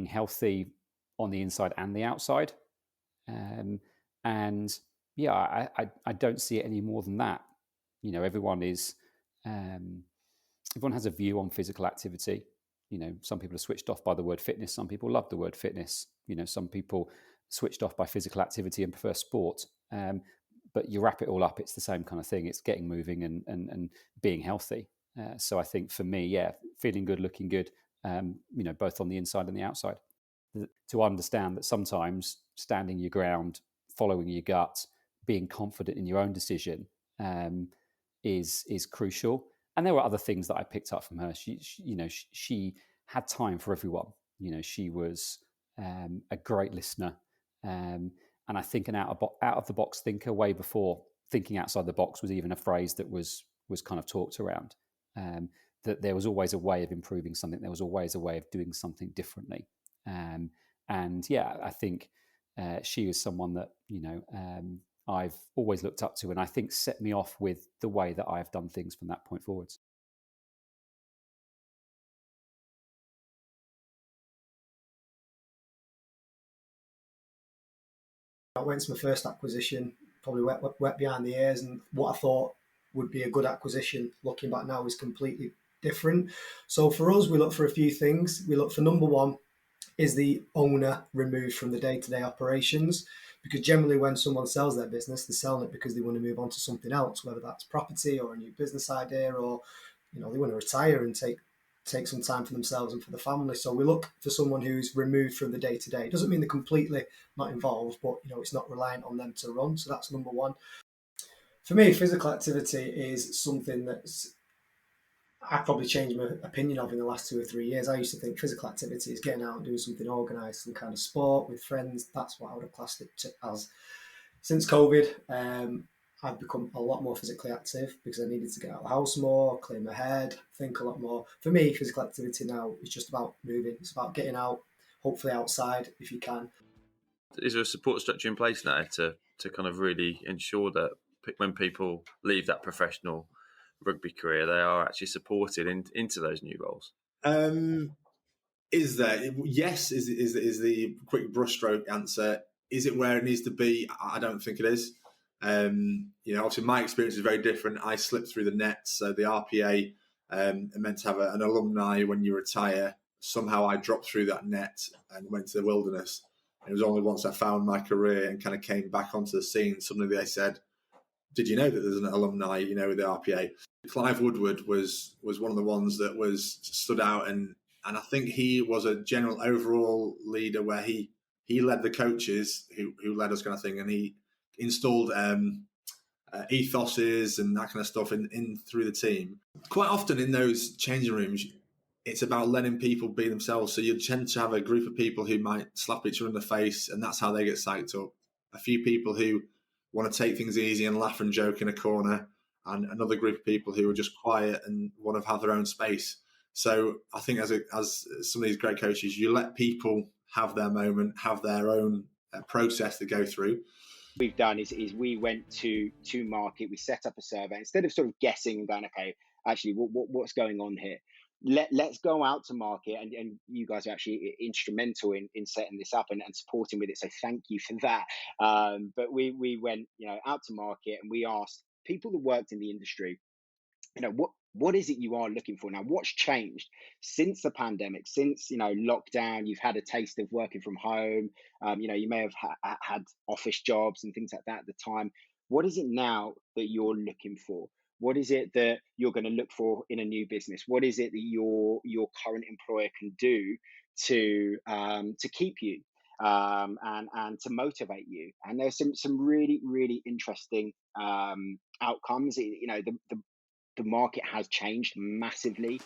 being healthy on the inside and the outside. And yeah, I don't see it any more than that. You know, everyone has a view on physical activity. You know, some people are switched off by the word fitness. Some people love the word fitness. You know, some people switched off by physical activity and prefer sport. But you wrap it all up, it's the same kind of thing. It's getting moving and being healthy. So I think for me, yeah, feeling good, looking good, you know, both on the inside and the outside. To understand that sometimes standing your ground, following your gut, being confident in your own decision is crucial. And there were other things that I picked up from her. She had time for everyone. You know, she was a great listener, and I think an out of the box thinker way before thinking outside the box was even a phrase that was kind of talked around. That there was always a way of improving something. There was always a way of doing something differently. And yeah, I think she was someone that, you know, I've always looked up to, and I think set me off with the way that I've done things from that point forwards. I went to my first acquisition, probably wet behind the ears, and what I thought would be a good acquisition, looking back now, is completely different. So for us, we look for a few things. We look for, number one, is the owner removed from the day-to-day operations? Because generally when someone sells their business, they're selling it because they want to move on to something else, whether that's property or a new business idea, or, you know, they want to retire and take some time for themselves and for the family. So we look for someone who's removed from the day-to-day. It doesn't mean they're completely not involved, but, you know, it's not reliant on them to run. So that's number one. For me, physical activity is something that's, I've probably changed my opinion of in the last 2 or 3 years. I used to think physical activity is getting out and doing something organised, some kind of sport with friends. That's what I would have classed it as. Since COVID, I've become a lot more physically active because I needed to get out of the house more, clear my head, think a lot more. For me, physical activity now is just about moving. It's about getting out, hopefully outside if you can. Is there a support structure in place now to kind of really ensure that when people leave that professional rugby career, they are actually supported into those new roles? Is there? Yes, is the quick brushstroke answer. Is it where it needs to be? I don't think it is. You know, obviously my experience is very different. I slipped through the net, so the RPA are meant to have an alumni when you retire. Somehow I dropped through that net and went to the wilderness. And it was only once I found my career and kind of came back onto the scene, suddenly they said, "Did you know that there's an alumni, you know, with the RPA?" Clive Woodward was one of the ones that was stood out, and I think he was a general overall leader where he led the coaches who led us, kind of thing, and he installed ethoses and that kind of stuff in through the team. Quite often in those changing rooms, it's about letting people be themselves. So you tend to have a group of people who might slap each other in the face, and that's how they get psyched up. A few people who want to take things easy and laugh and joke in a corner, and another group of people who are just quiet and want to have their own space. So I think as some of these great coaches, you let people have their moment, have their own process to go through. We've done is we went to market, we set up a survey instead of sort of guessing and going, okay, actually what's going on here. Let's go out to market, and you guys are actually instrumental in setting this up and supporting with it. So thank you for that. But we went, you know, out to market and we asked people that worked in the industry, you know, what is it you are looking for now? What's changed since the pandemic, since, you know, lockdown? You've had a taste of working from home. You know, you may have had office jobs and things like that at the time. What is it now that you're looking for? What is it that you're going to look for in a new business? What is it that your current employer can do to keep you and to motivate you? And there's some really, really interesting outcomes. You know, the market has changed massively.